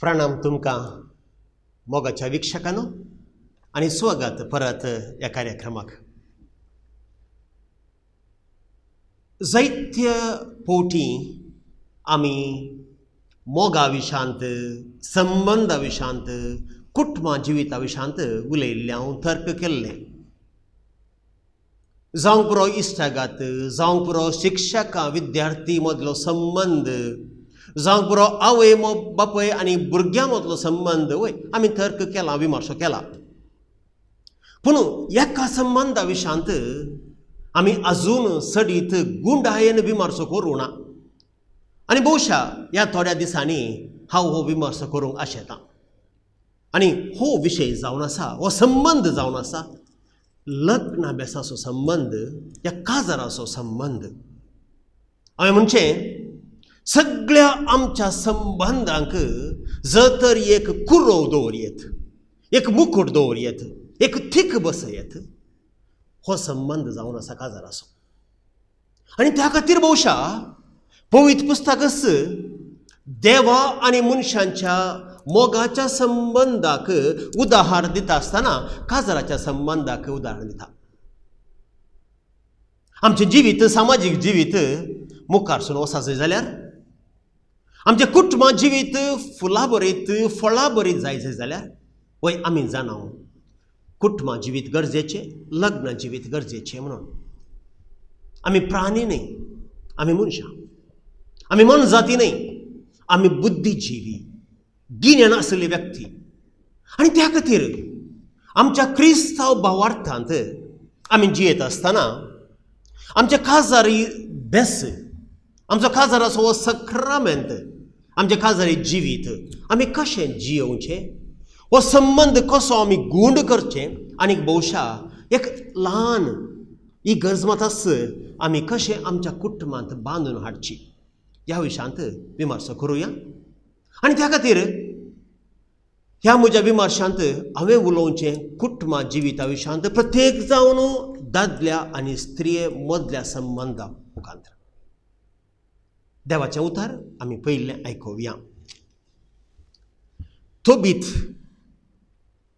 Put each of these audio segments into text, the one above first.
प्रणाम तुमकां मोगाच्या वीक्षकांनो आणि स्वागत परत या कार्यक्रमाक. जायत्य फावटी आमी मोगा विशांत, संबंदा विशांत, कुटुंबा जिविता विशांत उलयल्ले हांव तर्क केल्ले. जावंक पुरो इश्टागत, जावंक पुरो शिक्षका विद्यार्थी मदलो संबंद, जावंक पुरो आवय बापय आनी भुरग्यां मदलो संबंद वय आमी तर्क केला, विमर्श केला. पूण एका संबंदा विशांत आमी अजून सडीत गुंडायेन विमर्श करूं ना. आनी भोवशा ह्या थोड्या दिसांनी हांव हो विमर्श करूंक आशेतां. आनी हो विशय जावन आसा, हो संबंद जावन आसा लग्नाभ्यासाचो संबंद या काजाराचो संबंद. हांवें म्हणचे सगळ्या आमच्या संबंधांक जर तर एक कुरव दवरयेत, एक मुकुट दवरयेत, एक थीक बसयेत, हो संबंध जावन आसा काजाराचो. आनी त्या खातीर भोवशा पवित्र पुस्तकच देवा आनी मनशांच्या मोगाच्या संबंधाक उदाहरण दिता आसतना काजाराच्या संबंधाक उदाहरण दिता. आमचें जिवीत, सामाजीक जिवीत मुखारसून वचाचें जाल्यार, आमचें कुटुंबा जिवीत फुलां बरीत, फळां बरीत जायचें जाल्यार वय आमी जाणां कुटुंबा जिवीत गरजेचें, लग्न जिवीत गरजेचें म्हणून. आमी प्राणी न्ही, आमी मनशां. आमी मन जाती न्ही, आमी बुद्धीजिवी, गिन्यान आशिल्ले व्यक्ती. आनी त्या खातीर आमच्या क्रिस्तांव भावार्थांत आमी जियेत आसतना आमच्या काजारी बेस, आमचो काजाराचो हो सक्रामेंत, आमचें काजारी जिवीत आमी कशें जियोवचें, हो संबंद कसो आमी गूंड करचें, आनी भोवशा एक ल्हान इगर्ज आस आमी कशें आमच्या कुटुंबांत बांदून हाडची ह्या विशयांत विमर्श करुया. आनी त्या खातीर ह्या म्हज्या विमर्शांत हांवें उलोवचें कुटुंबा जिविता विशयांत प्रत्येक जावन दादल्या आनी स्त्रिये मदल्या संबंदा मुखांतर. देवाचें उतर आमी पयलें आयकुया. तोबीत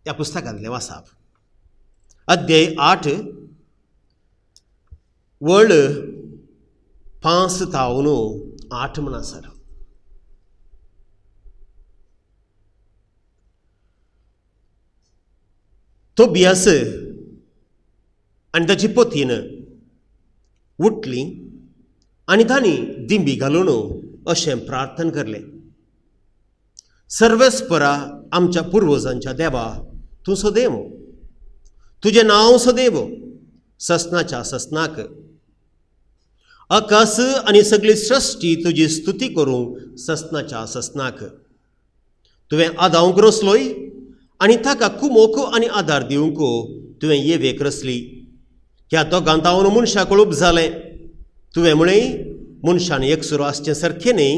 ह्या पुस्तकांतलें वाचप, अध्याय 8 वळ 5 तावन 8 म्हणसर. तोबियास आनी ताची पतीन उठली आनी तांणी दिंबी घालून अशें प्रार्थना करलें, सर्वेस्परा आमच्या पुर्वजांच्या देवा, तूं सदैव, तुजें नांव सदैव ससनाच्या ससनाक. आकाश आनी सगळी सृश्टी तुजी स्तुती करूंक ससनाच्या ससनाक. तुवें आदावंक रचलोय आनी ताका कुमोक आनी आदार दिवंक तुवें येवेक रचली. ह्या दोगांत हांव मनशा कळूप जालें. तुवें म्हळें मनशान एकसुरो आसचें सारकें न्ही,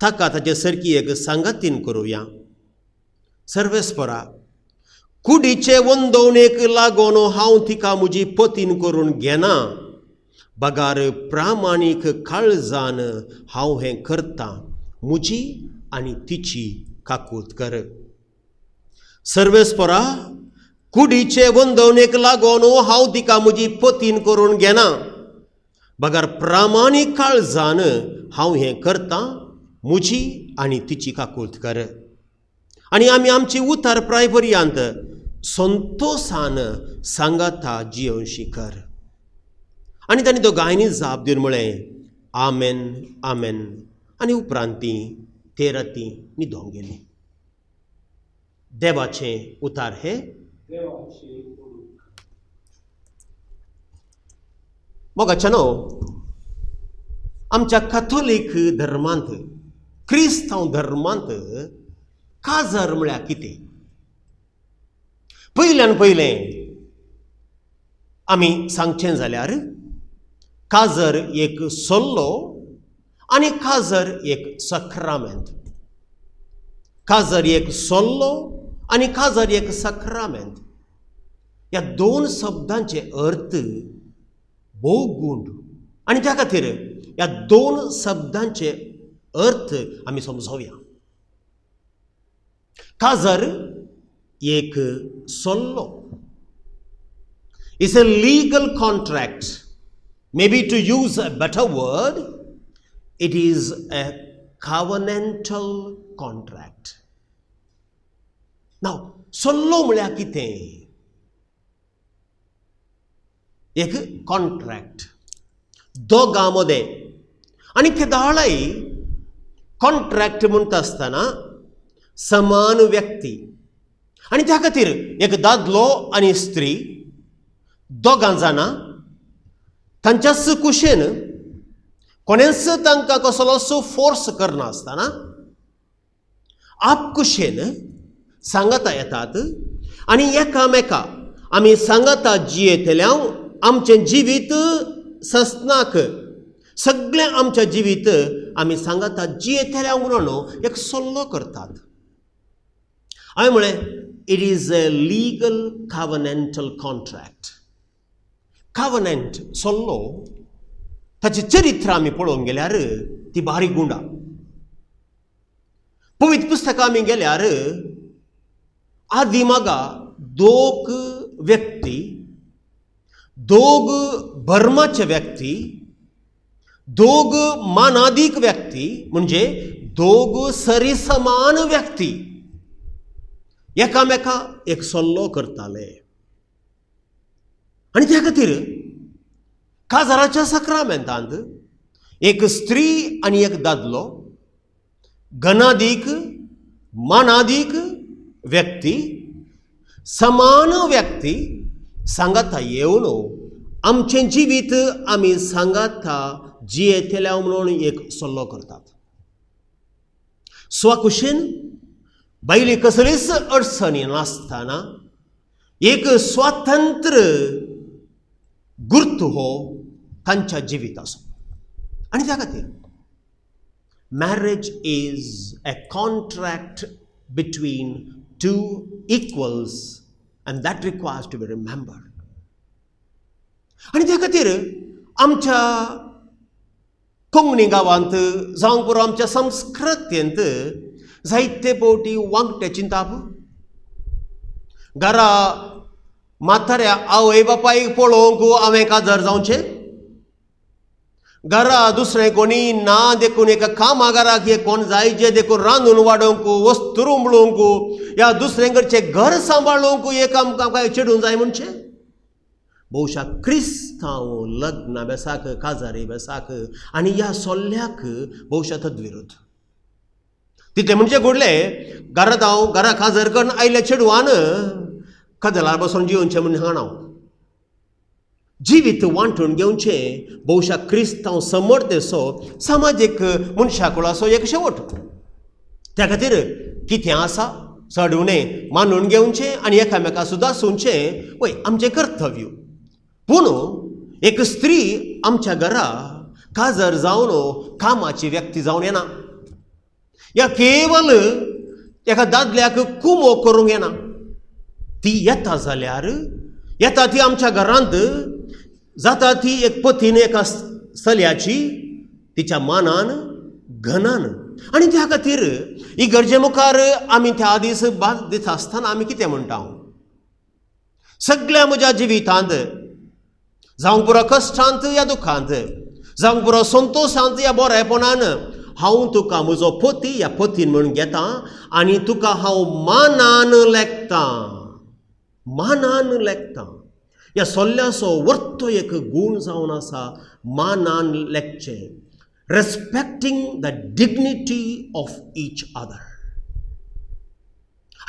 ताका ताचे सारकी एक सांगातीन करुया. सर्वेस्परा, कुडीचे वंदवणेक लागून हांव तिका म्हजी पतीन करून घेना. बगार प्रामाणीक काळजान हांव हें करतां, म्हजी आनी तिची काकूत कर. सर्वेस्परा, कुडीचे वंदवणेक लागून हांव तिका म्हजी पतीन करून घेना. बगार प्रामाणीक काळजान हांव हें करतां, म्हजी आनी तिची काकूत कर. आनी आमी आमची उतार प्रायपर्यंत संतोशान सांगाता जियोवशी कर. आनी तांणी दोगांयनी जाप दिवन म्हळें, आमेन आमेन. आनी उपरांत तीं ते राती न्हिदोंक गेलीं. देवाचें उतार हे. मोगाच्यानो, आमच्या कॅथोलीक धर्मांत, क्रिस्तांव धर्मांत काजार म्हळ्यार कितें? पयल्यान पयलें आमी सांगचें जाल्यार काजर एक सल्लो आनी काजर एक सक्रामेंत. काजर एक सल्लो आनी काजर एक सक्रामेंत. ह्या दोन शब्दांचे अर्थ भोव गूंड. आनी त्या खातीर ह्या दोन शब्दांचे अर्थ आमी समजोवया. काजर एक सोल्लो. It's a legal contract. Maybe to use a better word, it is a covenantal contract. Now, सोल्लो म्हळ्यार कितें? एक कॉन्ट्रॅक्ट दोगां मदें. आनी केदाळाय कॉन्ट्रॅक्ट म्हणटा आसतना समान व्यक्ती आनी त्या खातीर एक दादलो आनी स्त्री दोगां जाणां तांच्याच कुशेन कोणेच तांकां कसलोसो फोर्स करना आसतना आपकुशेन सांगता येतात आनी एकामेका आमी सांगता जियेतल्या आमचें जिवीत ससनाक सगळें आमचें जिवीत आमी सांगता जियेतल्या म्हणून एक सोल्लो करतात. हांवें म्हळें it is a legal covenantal contract. Covenant सोल्लो ताचें चरित्र आमी पळोवंक गेल्यार ती बारीक गुंडा. पवित्र पुस्तकां आमी गेल्यार आदी मागा दोग व्यक्ती, दोग धर्माचे व्यक्ती, दोग मानादीक व्यक्ती म्हणजे दोग सरिसमान व्यक्ती एकामेका एक सोल्लो करताले. आनी त्या खातीर काजाराच्या सक्रामेंतांत एक स्त्री आनी एक दादलो गणादीक मानादीक व्यक्ती समान व्यक्ती सांगता येवन आमचें जिवीत आमी सांगता जियेतल्या म्हणून एक सोल्लो करतात. स्वकुशेन बैली कसलीच अडचणी नासतना एक स्वतंत्र गुर्त हो तांच्या जिविताचो. आनी त्या खातीर marriage is a contract between two equals and that requires to be remembered. आनी त्या खातीर आमच्या कोंकणी गांवांत जावं पुरो आमच्या संस्कृतेंत जायते फावटी वांगटे चिंताप. घरा म्हाताऱ्या आवय बापायक पळोवंक हांवें काजर जावचें. घरा दुसरें कोणी ना देखून एका कामागाराक हे कोण जाय जे देखून रांदून वाडोवंक वस्तू रुंबळोवंक या दुसऱ्यांकडचें घर सांबाळूंक एक आमकां चिडून जाय म्हणचें. भोवशा क्रिस्तांव लग्ना बेसाक काजारी बेसाक आनी ह्या सोल्ल्याक भोवशा तद्विरोध. तितलें म्हणजे घडलें घरांत हांव घरा काजर करून आयल्या चेडवान कदलार बसून जिवनचें म्हण हांव जिवीत वांटून घेवचें. भोवशा क्रिस्तांव समर्थेचो सामाजीक मनशाकुळाचो एक शेवट. त्या खातीर कितें आसा चडवणें मानून घेवचें आनी एकामेका सुदासूंचें वय आमचें कर्तव्य. पूण एक स्त्री आमच्या घरा काजर जावन कामाची व्यक्ती जावन येना. या केवल एका दादल्याक कुमो करूंक येना. ती येता जाल्यार येता ती आमच्या घरांत जाता ती एक पतीन एका चलयाची तिच्या मानान घनान. आनी त्या खातीर ही गरजे मुखार आमी त्या दीस बाद दिता आसतना आमी कितें म्हणटा सगळ्या म्हज्या जिवितांत जावं पुरो कश्टांत या दुखांत जावं पुरो संतोशांत या बरेपणान हांव तुका म्हजो पती या पतीन म्हणून घेता आनी तुका हांव मानान लेखतां. मानान लेखतां ह्या सोल्ल्याचो वर्तो एक गूण जावन आसा मानान लेखचें. Respecting the dignity of each other.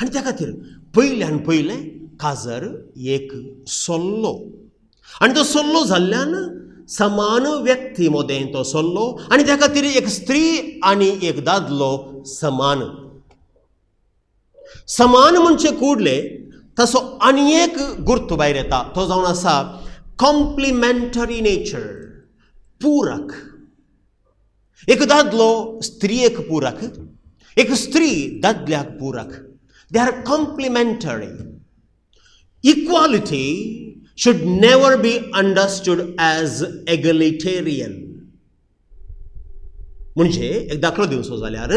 आनी त्या खातीर पयल्यान पयलें काजर एक सोल्लो आनी तो सोल्लो जाल्ल्यान समान व्यक्ती मदें तो सोल्लो आनी त्या खातीर एक स्त्री आनी एक दादलो समान. समान म्हणजे कुडलें तसो आनी एक गुर्त भायर येता. तो जावन आसा कॉम्प्लिमेंटरी नेचर. पूरक. एक दादलो स्त्रियेक पूरक, एक स्त्री दादल्याक पूरक. They are complementary. Equality should never be understood as egalitarian. म्हणजे एक दाखलो दिवचो जाल्यार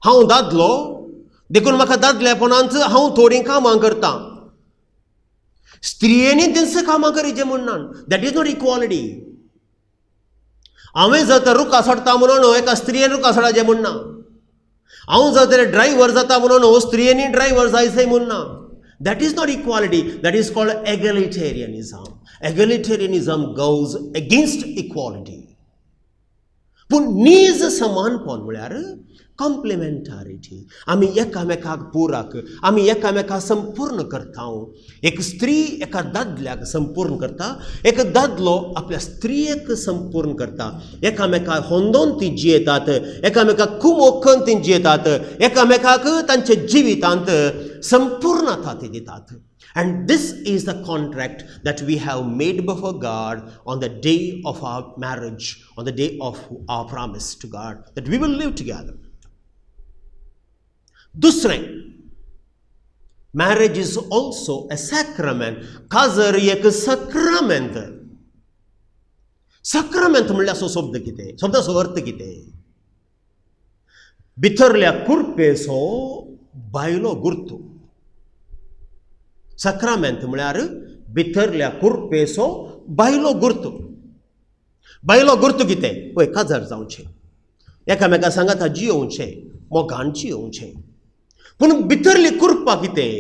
हांव दादलो देखून म्हाका दादलेपणांत हांव थोडीं कामां करतां, स्त्रियेनी तिनस कामां करीचें म्हणून. That is not equality. हांवें जर तर रुखां सोडटा म्हणून एका स्त्रियेन रुखां सोडाचें म्हणना. हांव जर तर ड्रायव्हर जाता म्हणून स्त्रियेनी ड्रायव्हर जायचें म्हणना. That is not equality. That is called egalitarianism. Egalitarianism goes against equality. पूण नीज समानपण म्हळ्यार कॉम्प्लिमेंटारिटी. आमी एकामेकाक पुराक, आमी एकामेकाक संपूर्ण करता. एक स्त्री एका दादल्याक संपूर्ण करता, एक दादलो आपल्या स्त्रियेक संपूर्ण करता. एकामेकाक होंदोन ती जियेतात, एकामेकाक कुमोखन ती जियेतात, एकामेकाक तांच्या जिवितांत संपूर्णता ती दितात. And this is the contract that we have made before God on the day of our marriage, on the day of our promise to God, that we will live together. दुसरें, marriage is also a sacrament. काजर एक सक्रमेंत. सक्रमेंत म्हणल्यार शब्द कितें? शब्दाचो अर्थ कितें? भितरल्या कुरपेचो बायलो गुर्तू. सक्रमेंत म्हळ्यार भितरल्या कुरपेचो बायलो गुर्तू. बायलो गुर्तू कितें? पळय, काजार जावचें, एकामेका सांगाता जियोवचें, मोगान जियोवचें. पूण भितरली कुरपा कितें?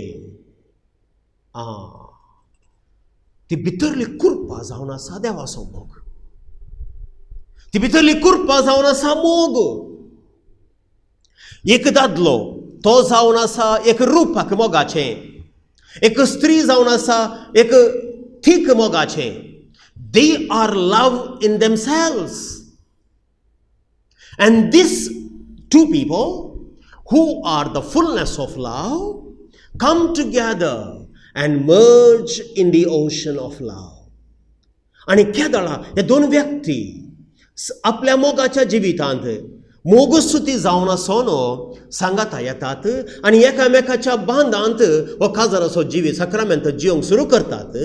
ती भितरली कुरपा जावन आसा देवाचो मोग. ती भितरली कुरपा जावन आसा मोग. एक दादलो तो जावन आसा एक रुपाक मोगाचें, एक स्त्री जावन आसा एक थीक मोगाचें. They are love in themselves. And these two people who are the fullness of love come together and merge in the ocean of love. आणि केदळा हे दोन व्यक्ती आपल्या मोगाच्या जिवितांत मोगस्तुती जावन आसोन सांगाता येतात आनी एकामेकाच्या बांदांत हो काजराचो जिवीत सक्रमेंत जियोंक सुरू करतात.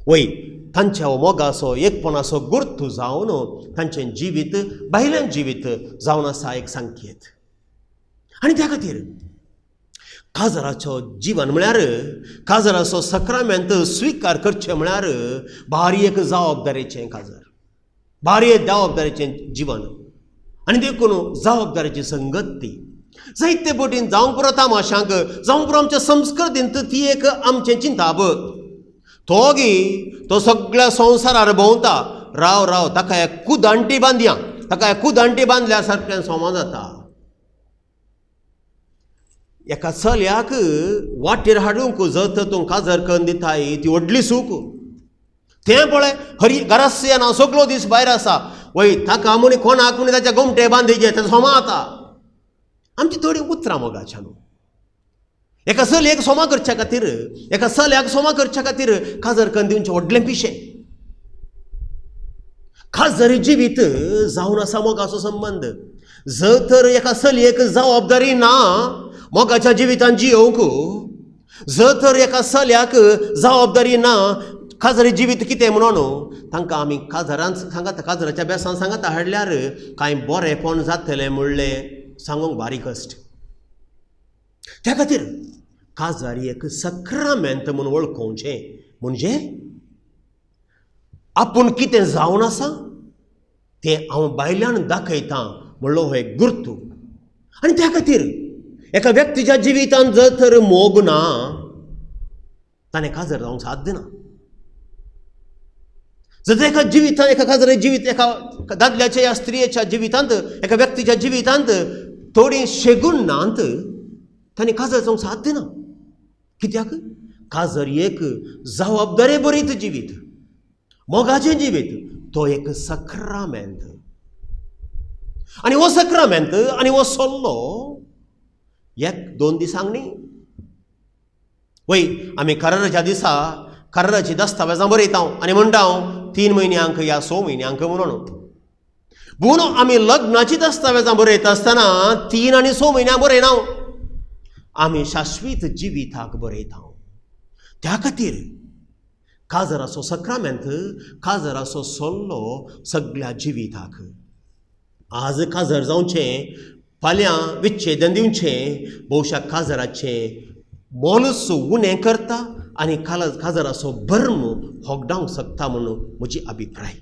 वय तांच्या मोगाचो एकपणाचो गुर्तू जावन तांचें जिवीत बायलें जिवीत जावन आसा एक संकेत. आनी त्या खातीर काजराचो जीवन म्हळ्यार काजराचो सक्रमेंत स्विकार करचें म्हळ्यार भारी एक जबाबदारेचें काजर, भारी एक जबाबदारेचें जीवन. आनी देखून जबाबदारेची संगत ती जायते पटीन जावं पुरो तामाशांक जावं पुरो आमच्या संस्कृतींत ती एक आमचें चिंताब. तो सगळ्या संवसारार भोंवता, राव राव ताका एक कुदांटी बांदया, ताका एक कुदांटी बांदल्या सारकें सोमा जाता. एका चलयाक वाटेर हाडूंक जर तर तूं काजर करून दिताय ती व्हडली सूख. तें पळय हरी घरास्य ना सगळो दीस भायर आसा, वय ताका म्हूण कोणाक म्हूण ताच्या घुमटे बांदीचे तें सोमा जाता. आमची थोडी उतरां मोगाच्या न्हू. एका चलयेक सोमा करच्या खातीर, एका चल्याक सोमा करच्या खातीर काजर करून दिवचें व्हडलें पिशें. काजर जिवीत जावन आसा मोगाचो संबंद. जर तर एका चलयेक जबाबदारी ना मोगाच्या जिवितांत जियोवंक, जर तर एका चल्याक जबाबदारी ना काजरी जिवीत कितें म्हणून तांकां आमी काजरांत सांगाता, काजराच्या बेसान सांगाता हाडल्यार कांय बरेंपण जातलें म्हणलें सांगूंक भारी कश्ट. त्या खातीर काजार एक सक्रमेंत म्हणून वळखोवचें म्हणजे आपूण कितें जावन आसा तें हांव बायल्यान दाखयतां म्हणलो हो एक गुर्तू. आनी त्या खातीर एका व्यक्तीच्या जिवितांत जर तर मोग ना ताणें काजर जावंक साध्य ना. जर एका जिवितांत एका काजराच्या जिवीत एका दादल्याच्या या स्त्रियेच्या जिवितांत एका व्यक्तीच्या जिवितांत थोडी शेगून नांत ताणें काजर जावंक साध्य ना. कित्याक काजर एक जबाबदारे बरीत जिवीत, मोगाचें जिवीत, तो एक सक्रमेंत. आनी हो सक्रमेंत आनी हो सल्लो एक दोन दिसांक न्ही. वय आमी कराराच्या दिसा कराराची दस्तावेजां बरयता आनी म्हणटा 3 म्हयन्यांक या 6 म्हयन्यांक म्हणून. पूण आमी लग्नाची दस्तावेजां बरयता आसतना 3 आनी 6 म्हयन्यांक बरयना, आमी शाश्वीत जिविताक बरयता. त्या खातीर काजराचो सक्रमेंत, काजराचो सल्लो सगळ्या जिविताक. आज काजर जावचें फाल्यां विच्छेदन दिवचें भोवशा काजराचें मोलूच उणें करता आनी काजराचो भर्म होगडावंक शकता म्हणून म्हजी अभिप्राय.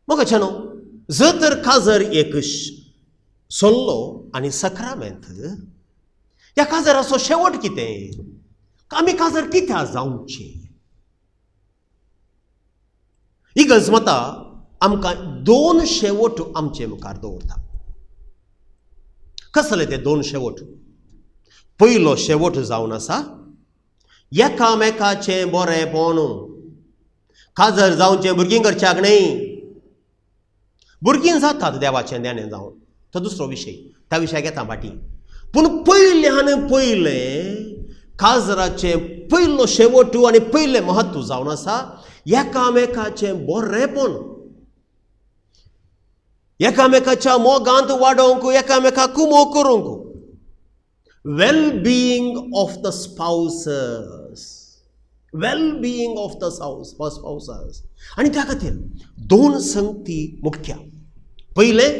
मोगाच्यानो, जर तर काजर एक सोल्लो आनी सक्रामेंत, ह्या काजराचो शेवट कितें? आमी काजर कित्याक जावचें? ही गजमता आमकां दोन शेवट आमचे मुखार दवरता. कसले ते दोन शेवट? पयलो शेवट जावन आसा एकामेकाचें बरेंपण. काजर जावचें भुरगीं करच्याक न्ही. भुरगीं जातात देवाचें देणें जावन, तो दुसरो विशय, त्या विशयाक येता फाटीं. पूण पयल्यान पयलें काजराचें पयलो शेवट आनी पयलें म्हत्व जावन आसा एकामेकाचें बरेंपण. एकामेकाच्या मोगांत वाडोवंक, एकामेकाक कुमो करूंक. well-being of the spouses. well-being of the spouses. आणि त्या खातीर दोन संगती मुख्य. पयलें,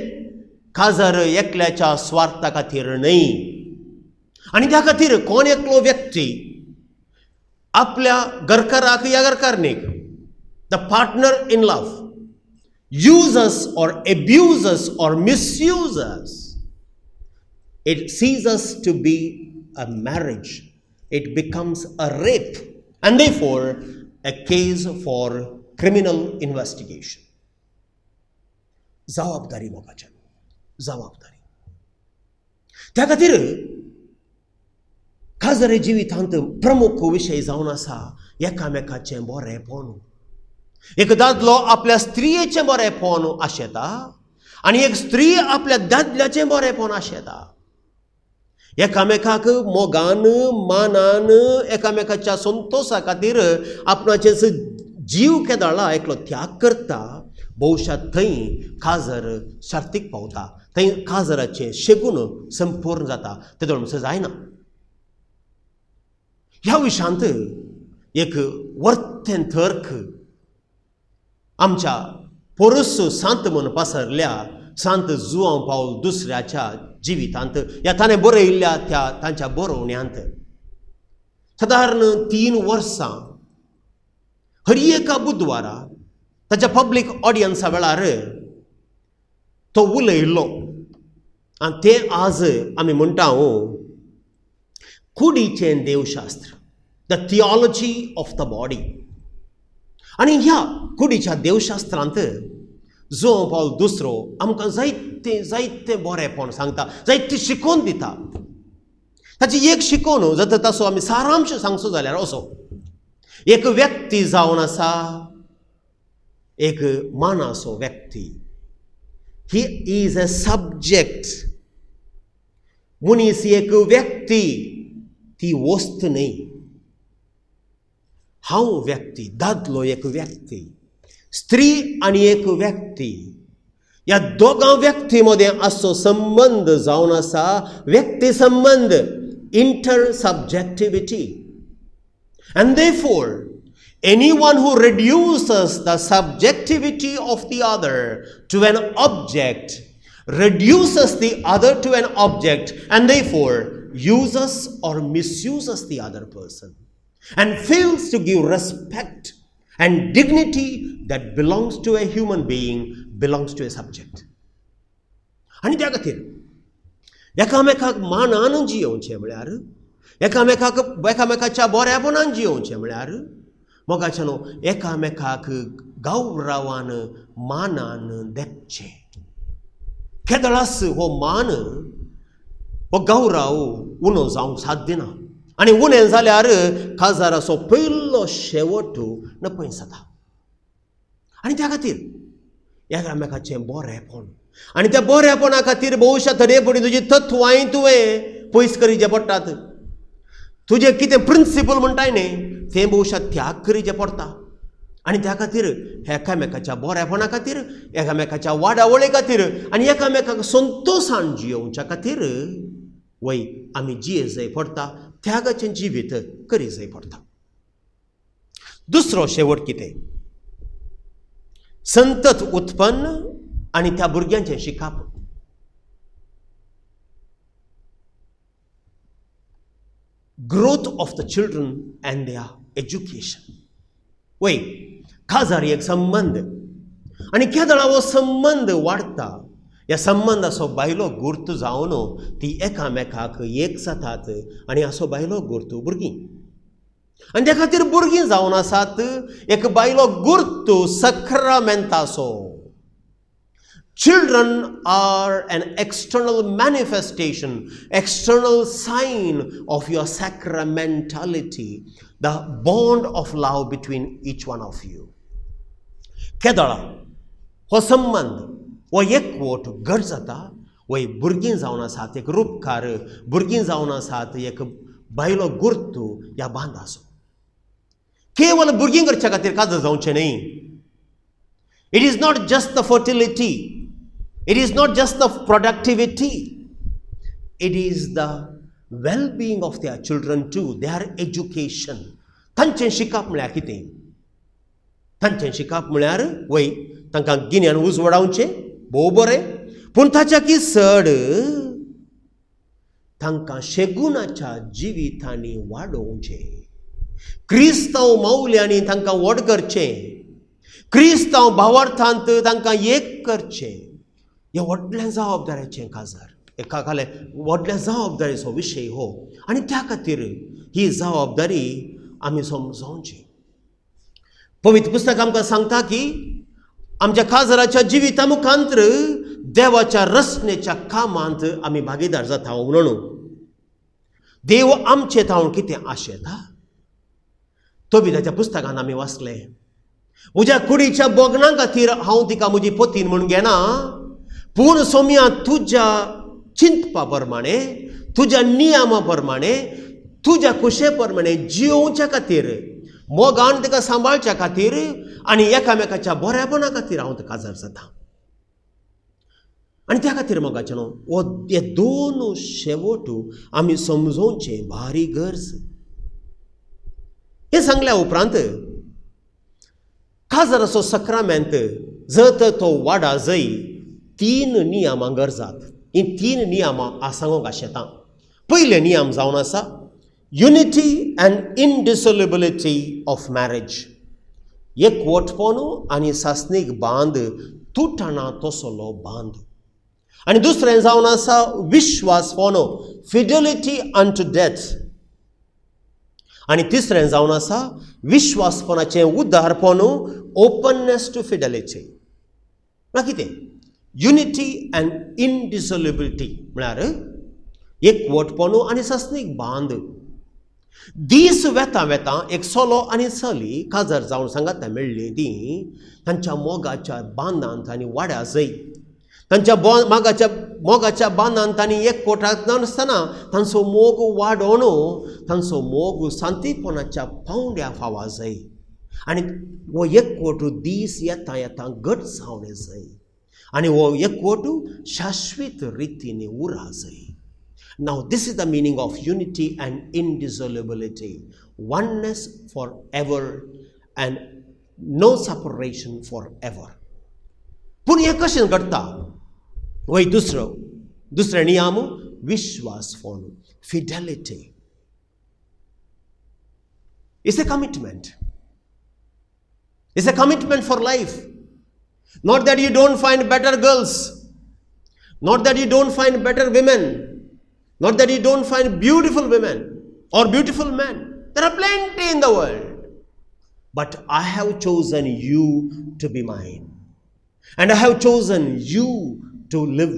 काजर एकल्याच्या स्वार्था खातीर न्ही. आनी त्या खातीर कोण एकलो व्यक्ती आपल्या घरकाराक या घरकारणीक, the partner in love, uses or abuses or misuses, it ceases to be a marriage. It becomes a rape and therefore a case for criminal investigation. जबाबदारी मोगाच्या जबाबदारी. त्या खातीर काजरे जिवितांत प्रमुख विशय जावन आसा एकामेकाचें बरेंपण. एक दादलो आपल्या स्त्रियेचें बरेंपण आशेता आनी एक स्त्री आपल्या दादल्याचें बरेंपण आशेता. एकामेकाक मोगान, मानान, एकामेकाच्या संतोषा खातीर आपणाचे जीव केदाळा एकलो त्याग करता. भोवशा थंय काजर शार्तीक पावता. थंय काजराचें शेगून संपूर्ण जाता. तेदो म्हणसर जायना. ह्या विशयांत एक वर्तें तर्क आमच्या पोरस सांत म्हूण पसरल्या सांत जुआंव पावल दुसऱ्याच्या जिवितांत, ह्या ताणें बरयल्ल्या त्या तांच्या बरोवण्यांत. सादारण 3 वर्सां हर एका बुधवारा ताच्या पब्लीक ऑडियन्सा वेळार तो उलयल्लो. आनी तें आज आमी म्हणटा कुडीचें देवशास्त्र, the theology of the body. आनी ह्या कुडीच्या देवशास्त्रांत जुआंव पावल दुसरो आमकां जायतें बरेंपण सांगता, जायतें शिकोवन दिता. ताची एक शिकोवन जर ताचो आमी सारांश सांगचो जाल्यार असो: एक व्यक्ती जावन आसा, एक मानाचो व्यक्ती. He is a subject. मनीस एक व्यक्ती, ती वस्त न्ही. हांव व्यक्ती, दादलो एक व्यक्ती, स्त्री आनी एक व्यक्ती. ह्या दोगां व्यक्ती मदें असो संबंध जावन आसा व्यक्ती संबंध, inter subjectivity. And therefore, anyone who reduces the subjectivity of the other to an object reduces the other to an object and therefore uses or misuses the other person and fails to give respect and dignity that belongs to a human being, belongs to a subject. आणि त्या खातीर एकामेकाक मानान जियोवचें म्हळ्यार, एकामेकाच्या बऱ्यापणान जियोवचें म्हळ्यार, मोगाच्यानो एकामेकाक गौरवान मानान देखचें. केदळास हो मान, हो गौरव उणो जावंक साध्य ना. आनी उणें जाल्यार काजाराचो पयलो शेवट नपयस जाता. आनी त्या खातीर एकामेकाचें बरेंपण, आनी त्या बरेपणा खातीर भोवशा तरेपणी तुजी तत्वांय तुवें पयस करीचें पडटात. तुजें कितें प्रिंसिपल म्हणटाय न्ही तें भोवशा त्याग करीचें पडटा. आनी त्या खातीर एकामेकाच्या बरेपणा खातीर, एकामेकाच्या वाडावळे खातीर आनी एकामेकाक संतोशान जियोवच्या खातीर वय आमी जिये जाय पडटा, त्यागाचें जिवीत करी जाय पडटा. दुसरो शेवट कितें? संतत उत्पन्न आनी त्या भुरग्यांचें शिकाप. growth of the children and their education. वय काजार एक संबंध आणि केदळा वो संबंध वाढता ह्या संबंधाचो बायलो गुर्त जावन ती एकामेकाक एक जातात आनी असो बायलो गुर्त भुरगीं आनी त्या खातीर भुरगीं जावन आसात एक बायलो गुर्त सक्रामेंताचो. Children are an external manifestation, external sign of your sacramentality, the bond of love between each one of you. केदळा हो संबंध वो एकवट घट जाता वय भुरगीं जावन आसात एक रूपकार भुरगीं जावन आसात एक बायलो गुर्त ह्या बांदाचो. केवल भुरगीं करच्या खातीर काजर जावचें न्ही. It is not just the fertility. It is not just the productivity. It is the well-being of their children too, their education. तांचें शिकप म्हळ्यार कितें? तांचें शिकप म्हळ्यार वय तांकां गिन्यान उजवडावचें भोव बरें पूण ताच्या की चड तांकां शेगुणाच्या जिवितांनी वाडोवचें. क्रिस्तांव मौल्यांनी तांकां व्हड करचें. क्रिस्तांव भावार्थांत तांकां एक करचें. हे व्हडल्या जबाबदारेचें काजार एका काले व्हडल्या जबाबदारेचो विशय हो आनी त्या खातीर ही जबाबदारी आमी समजोवची. पवित्र पुस्तक आमकां सांगता की आमच्या काजराच्या जिविता मुखांतर देवाच्या रचनेच्या कामांत आमी भागीदार जाता म्हणून देव आमचे थावन कितें आशेता तोबिताच्या पुस्तकान आमी वाचलें. म्हज्या कुडीच्या बोगना खातीर हांव तिका म्हजी पतीन म्हूण घेना पूण सोम्या तुज्या चिंतपा प्रमाणे तुज्या नियमा प्रमाणे तुज्या कुशे प्रमाणे जिवोवच्या खातीर मोगान तिका सांबाळच्या खातीर आनी एकामेकाच्या बऱ्यापणा खातीर हांव काजार जाता. आनी त्या खातीर मोगाचें न्हू हो हे दोन शेवट आमी समजोवचें भारी गरज. हे सांगल्या उपरांत काजराचो सक्रामेंत जर तर तो वाडा जय 3 नियमां गरजात. ही 3 नियमां हांव सांगूंक आशेतां. पयले नियम जावन आसा युनिटी अँड इनडिसोल्युबिलिटी ऑफ मॅरेज. एकवटपण आनी सासणीक बांद तुटना तसलो बांद. आनी दुसरें जावन आसा विश्वासपण फिडेलिटी अनटू डेथ. आनी तिसरें जावन आसा विश्वासपणाचें उदारपण ओपननेस टू फिडेलिटी. म्हळ्यार कितें युनिटी अँड इनडिसोल्युबिलिटी म्हळ्यार एकवटपण आनी सासणीक बांद. दीस वेता वेता एक सोलो आनी चली काजार जावन सांगात मेळ्ळी ती तांच्या मोगाच्या बांदांत तांणी वाड्या जय. तांच्या मोगाच्या बांदांत तांणी एकवटांत नासतना तांचो मोग वाडोवन तांचो मोग शांतीपणाच्या पावंड्या फावा जाय. आनी हो एकवट दीस येता येता घट जावन जाय आनी हो एकवट शाश्वीत रितीन उरा जाय. Now this is the meaning of unity and indissolubility. Oneness forever and no separation forever. पूण हें कशें घडटा वय दुसरें नियम विश्वासपण fidelity. It's a commitment. It's a commitment for life. Not that you don't find better girls. Not that you don't find better women. Not that you don't find beautiful women or beautiful men. There are plenty in the world. But I have chosen you to be mine. And I have chosen you to live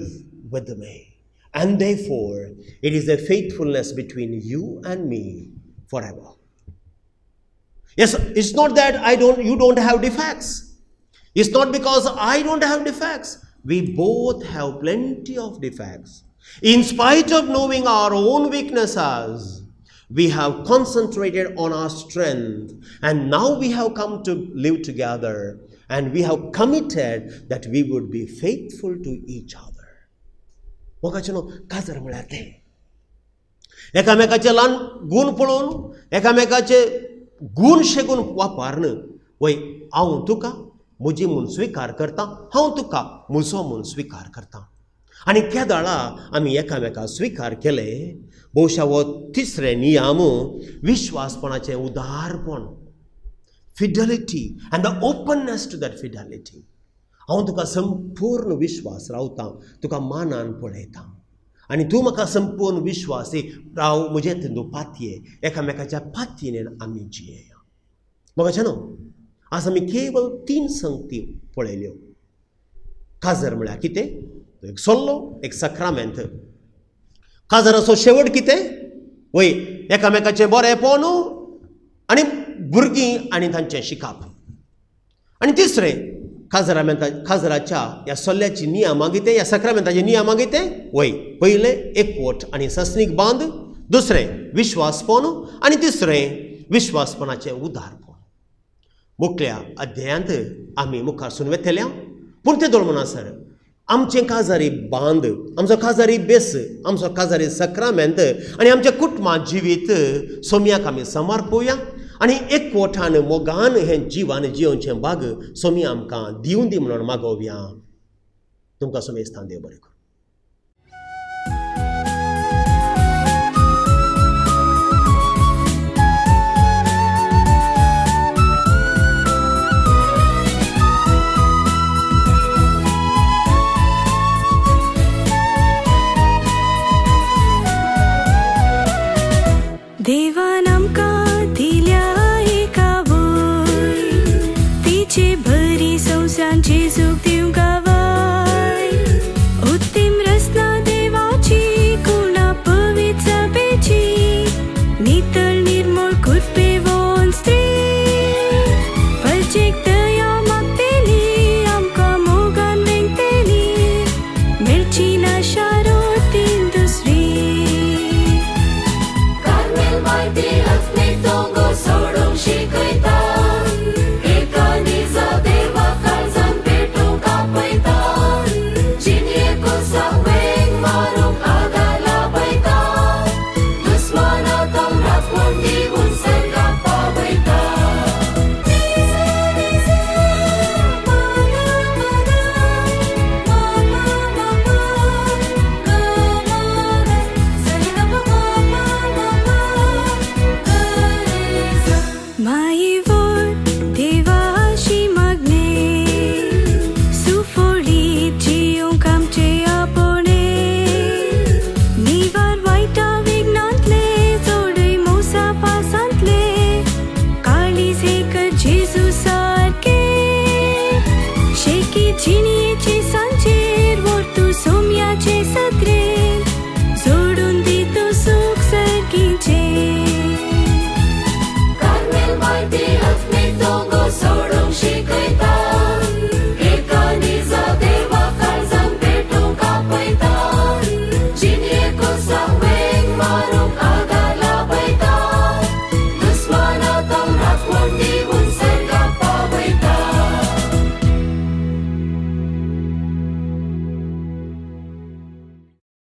with me. And therefore, it is a faithfulness between you and me forever. Yes, it's not that you don't have defects. It's not because I don't have defects. We both have plenty of defects. In spite of knowing our own weaknesses, we have concentrated on our strength, and now we have come to live together, and we have committed that we would be faithful to each other. मोगाचें काजार म्हळ्यार तें एकामेकाचे ल्हान गूण पळोवन एकामेकाचे गूण शेगून वापरन वय हांव तुका म्हजी म्हूण स्विकार करता हांव तुका म्हजो म्हूण स्विकार करता. आनी केदाळा आमी एकामेका स्विकार केले. भोवशा हो तिसरे नियम विश्वासपणाचें उदारपण, fidelity and the openness to that fidelity. हांव तुका संपूर्ण विश्वास रावतां, तुका मानान पळयतां आनी तूं म्हाका संपूर्ण विश्वास राव म्हजे तूं पातये, एकामेकाच्या पातयेन आमी जियेया. मोगाच्या न्हू, आज आमी केवळ 3 संगती पळयल्यो. काजर म्हळ्यार कितें? एक सल्लो, एक सक्रामेंत. काजराचो शेवट कितें? वय एकामेकाचें बरेंपण आनी भुरगीं आनी तांचें शिकाप. आनी तिसरें काजराच्या ह्या सल्ल्याची नियमां कितें, ह्या सक्रामेंताची नियमां कितें? वय पयलें एकवट आनी सस्नीक बांद, दुसरें विश्वासपण आनी तिसरें विश्वासपणाचें उदारपण. मुखल्या अध्यायांत आमी मुखारसून वेतल्या, पूण तें दोळ म्हणसर आमचें काजारी बांद, आमचो काजारी बेस, आमचो काजारी सक्रामेंत आनी आमच्या कुटुंबां जिवीत सोम्याक आमी समर्पुया आनी एकवटान मोगान हें जिवन जियोवचें भाग सोमी आमकां दिवूं दी म्हणून मागोवया. तुमकां सोमेस्तान देव बरें करूं. देवा